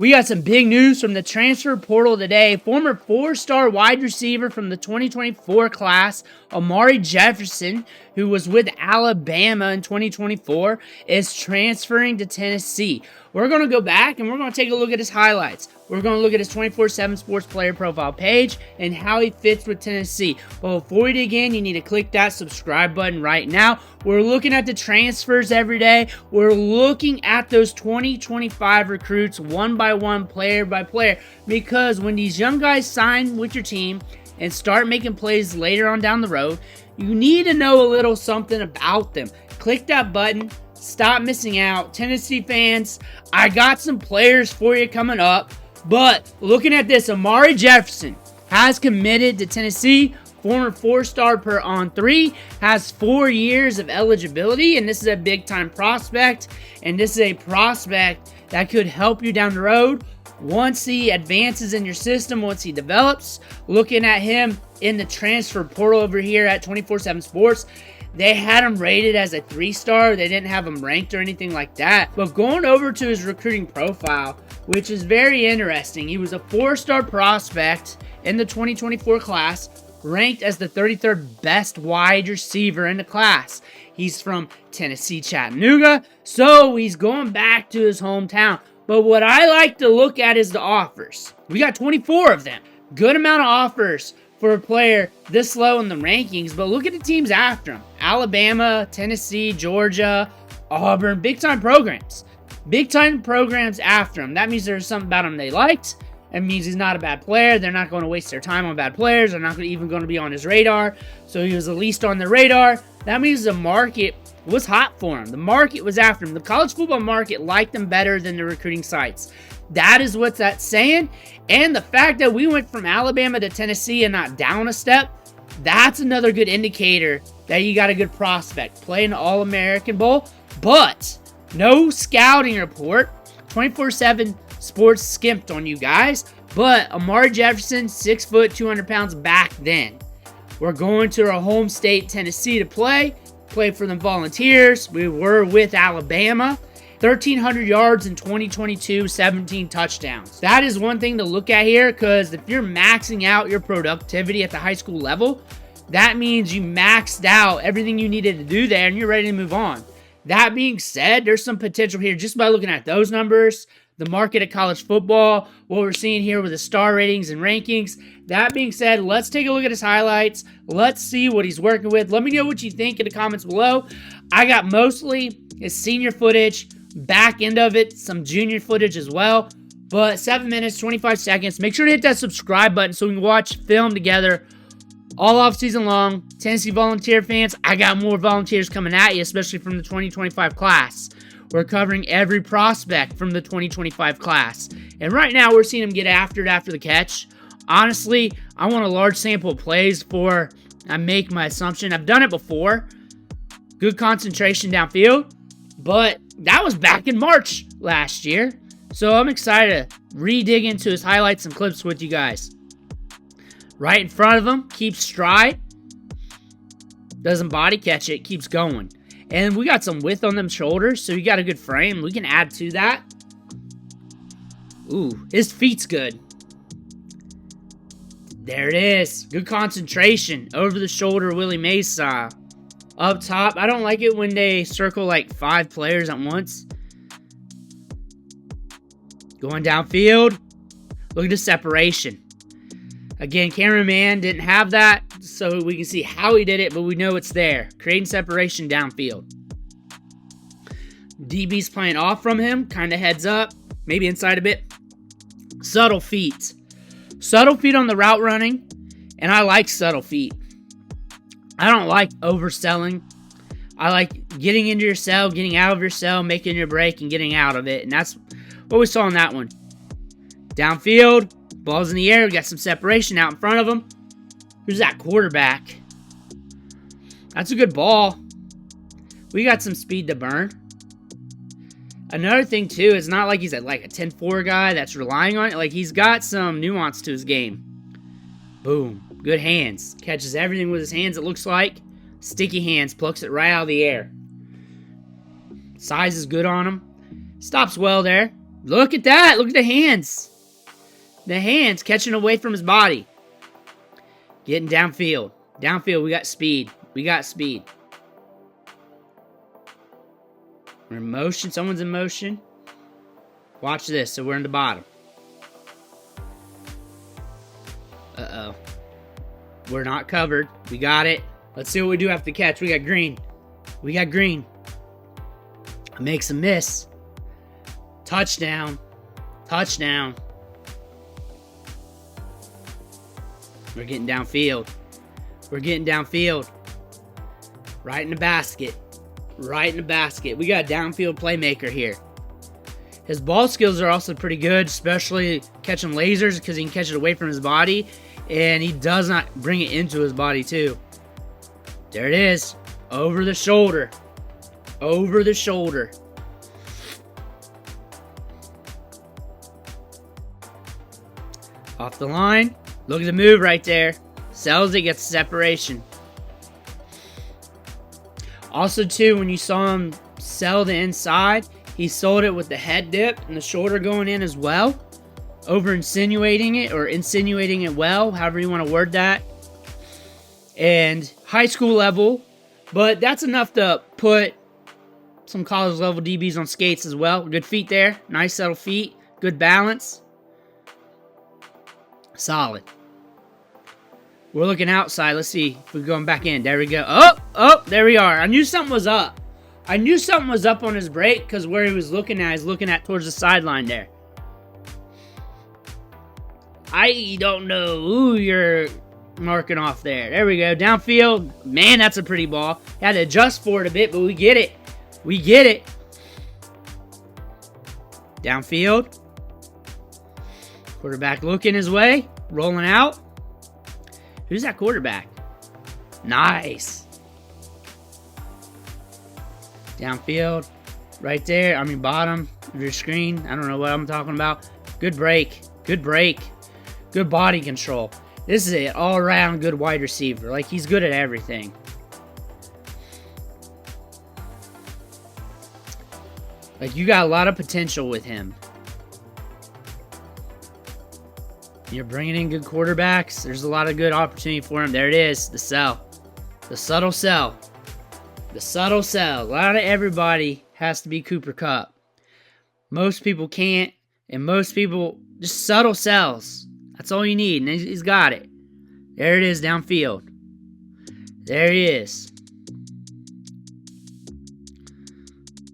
We got some big news from the transfer portal today. Former four-star wide receiver from the 2024 class, Amari Jefferson, who was with Alabama in 2024, is transferring to Tennessee. We're going to go back and we're going to take a look at his highlights. We're going to look at his 24/7 Sports player profile page and how he fits with Tennessee. But before we dig in, you need to click that subscribe button right now. We're looking at the transfers every day. We're looking at those 2025 recruits one by one, player by player. Because when these young guys sign with your team and start making plays later on down the road, you need to know a little something about them. Click that button. Stop missing out. Tennessee fans, I got some players for you coming up. But looking at this, Amari Jefferson has committed to Tennessee. Former four-star on 3, has 4 years of eligibility, and this is a big-time prospect, and this is a prospect that could help you down the road once he advances in your system, once he develops. Looking at him in the transfer portal over here at 24/7 Sports, they had him rated as a 3-star. They didn't have him ranked or anything like that. But going over to his recruiting profile, which is very interesting, he was a 4-star prospect in the 2024 class, ranked as the 33rd best wide receiver in the class. He's from Tennessee, Chattanooga, so he's going back to his hometown. But what I like to look at is the offers. We got 24 of them. Good amount of offers for a player this low in the rankings, but look at the teams after him. Alabama, Tennessee, Georgia, Auburn, big-time programs. Big-time programs after him. That means there's something about him they liked. It means he's not a bad player. They're not going to waste their time on bad players. They're not even going to be on his radar. So he was at least on the radar. That means the market was hot for him. The market was after him. The college football market liked him better than the recruiting sites. That is what that's saying. And the fact that we went from Alabama to Tennessee and not down a step, that's another good indicator that you got a good prospect. Play an All-American Bowl, but no scouting report. 24/7 Sports skimped on you guys. But Amari Jefferson, 6 foot, 200 pounds back then. We're going to our home state, Tennessee, to play for the Volunteers. We were with Alabama. 1,300 yards in 2022, 17 touchdowns. That is one thing to look at here, because if you're maxing out your productivity at the high school level, that means you maxed out everything you needed to do there and you're ready to move on. That being said, there's some potential here just by looking at those numbers, the market of college football, what we're seeing here with the star ratings and rankings. That being said, let's take a look at his highlights. Let's see what he's working with. Let me know what you think in the comments below. I got mostly his senior footage, back end of it, some junior footage as well. But 7 minutes, 25 seconds. Make sure to hit that subscribe button so we can watch film together all off season long. Tennessee Volunteer fans, I got more volunteers coming at you, especially from the 2025 class. We're covering every prospect from the 2025 class. And right now, we're seeing him get after it after the catch. Honestly, I want a large sample of plays before I make my assumption. I've done it before. Good concentration downfield. But that was back in March last year. So I'm excited to re-dig into his highlights and clips with you guys. Right in front of him, keeps stride. Doesn't body catch it, keeps going. And we got some width on them shoulders, so you got a good frame. We can add to that. Ooh, his feet's good. There it is. Good concentration. Over the shoulder, Willie Mays style. Up top, I don't like it when they circle like 5 players at once. Going downfield. Look at the separation. Again, cameraman didn't have that, so we can see how he did it, but we know it's there. Creating separation downfield. DB's playing off from him, kind of heads up, maybe inside a bit. Subtle feet. Subtle feet on the route running, and I like subtle feet. I don't like overselling. I like getting into your cell, getting out of your cell, making your break, and getting out of it, and that's what we saw in that one. Downfield. Ball's in the air. We got some separation out in front of him. Who's that quarterback? That's a good ball. We got some speed to burn. Another thing, too, it's not like he's like a 10-4 guy that's relying on it. Like, he's got some nuance to his game. Boom. Good hands. Catches everything with his hands, it looks like. Sticky hands. Plucks it right out of the air. Size is good on him. Stops well there. Look at that. Look at the hands. The hands catching away from his body. Getting downfield. Downfield, we got speed. We got speed. We're in motion. Someone's in motion. Watch this. So we're in the bottom. Uh-oh. We're not covered. We got it. Let's see what we do after the catch. We got green. We got green. Makes a miss. Touchdown. Touchdown. We're getting downfield. We're getting downfield. Right in the basket. Right in the basket. We got a downfield playmaker here. His ball skills are also pretty good, especially catching lasers because he can catch it away from his body. And he does not bring it into his body too. There it is. Over the shoulder. Over the shoulder. Off the line. Look at the move right there. Sells it, gets separation. Also, too, when you saw him sell the inside, he sold it with the head dip and the shoulder going in as well. Over insinuating it, or insinuating it well, however you want to word that. And high school level, but that's enough to put some college level DBs on skates as well. Good feet there. Nice subtle feet. Good balance. Solid. We're looking outside. Let's see if we're going back in. There we go. Oh, there we are. I knew something was up. I knew something was up on his break because where he was looking at is looking at towards the sideline there. I don't know who you're marking off there. There we go. Downfield. Man, that's a pretty ball. Had to adjust for it a bit, but we get it. We get it. Downfield. Quarterback looking his way. Rolling out. Who's that quarterback? Nice. Downfield. Right there. I mean, bottom of your screen. I don't know what I'm talking about. Good break. Good break. Good body control. This is an all-around good wide receiver. Like, he's good at everything. Like, you got a lot of potential with him. You're bringing in good quarterbacks. There's a lot of good opportunity for him. There it is. The sell. The subtle sell. The subtle sell. A lot of everybody has to be Cooper Kupp. Most people can't. And most people just subtle sells. That's all you need. And he's got it. There it is downfield. There he is.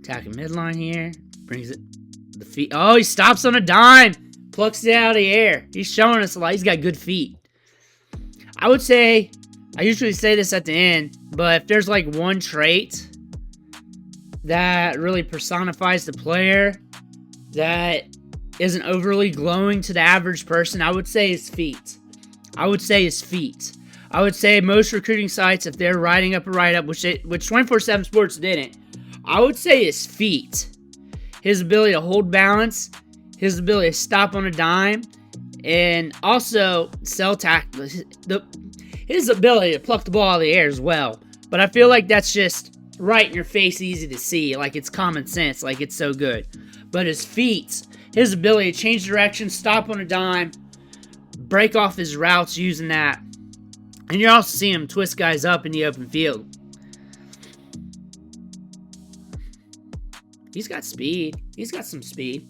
Attacking midline here. Brings it. The feet. Oh, he stops on a dime. Plucks it out of the air. He's showing us a lot. He's got good feet. I would say, I usually say this at the end, but if there's like one trait that really personifies the player that isn't overly glowing to the average person, I would say his feet. I would say his feet. I would say most recruiting sites, if they're writing up a write-up, which 24/7 Sports didn't, I would say his feet. His ability to hold balance, his ability to stop on a dime, and also sell tackle. His ability to pluck the ball out of the air as well. But I feel like that's just right in your face, easy to see. Like, it's common sense. Like, it's so good. But his feet, his ability to change direction, stop on a dime, break off his routes using that. And you're also seeing him twist guys up in the open field. He's got speed. He's got some speed.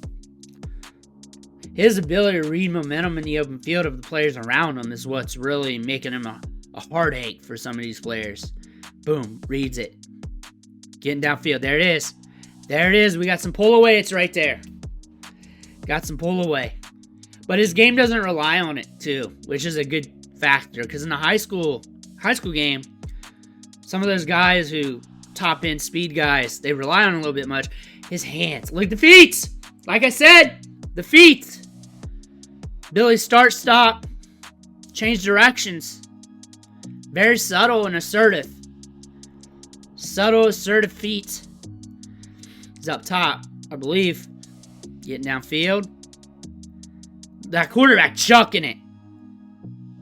His ability to read momentum in the open field of the players around him is what's really making him a heartache for some of these players. Boom. Reads it. Getting downfield. There it is. There it is. We got some pull away. It's right there. Got some pull away. But his game doesn't rely on it, too, which is a good factor. Because in the high school game, some of those guys who top end speed guys, they rely on it a little bit much. His hands. Look at the feet. Like I said, the feet. Billy start, stop, change directions. Very subtle and assertive. Subtle, assertive feet. He's up top, I believe. Getting downfield. That quarterback chucking it.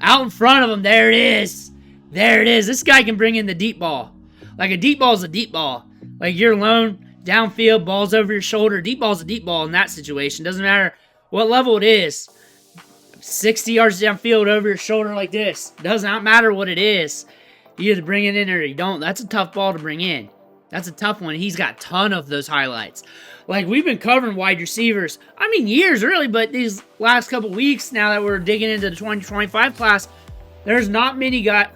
Out in front of him, there it is. There it is. This guy can bring in the deep ball. Like, a deep ball is a deep ball. Like, your lone downfield, balls over your shoulder. Deep ball's a deep ball in that situation. Doesn't matter what level it is. 60 yards downfield over your shoulder like this. Does not matter what it is. You either bring it in or you don't. That's a tough ball to bring in. That's a tough one. He's got a ton of those highlights. Like, we've been covering wide receivers, I mean, years, really, but these last couple weeks, now that we're digging into the 2025 class, there's not many guys.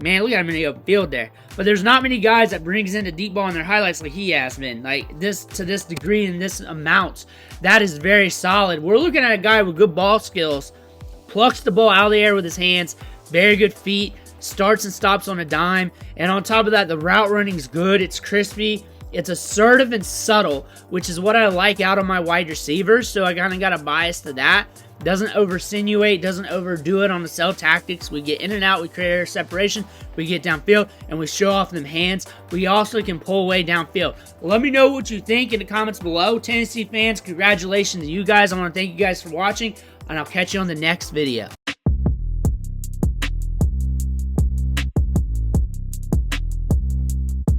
Man, look at him in the open field there. But there's not many guys that brings in a deep ball in their highlights like he has been. Like, this, to this degree and this amount, that is very solid. We're looking at a guy with good ball skills, plucks the ball out of the air with his hands, very good feet, starts and stops on a dime, and on top of that, the route running's good. It's crispy. It's assertive and subtle, which is what I like out of my wide receivers, so I kind of got a bias to that. Doesn't over-sinuate, doesn't overdo it on the cell tactics. We get in and out, we create air separation, we get downfield, and we show off them hands. We also can pull away downfield. Let me know what you think in the comments below. Tennessee fans, congratulations to you guys. I want to thank you guys for watching, and I'll catch you on the next video.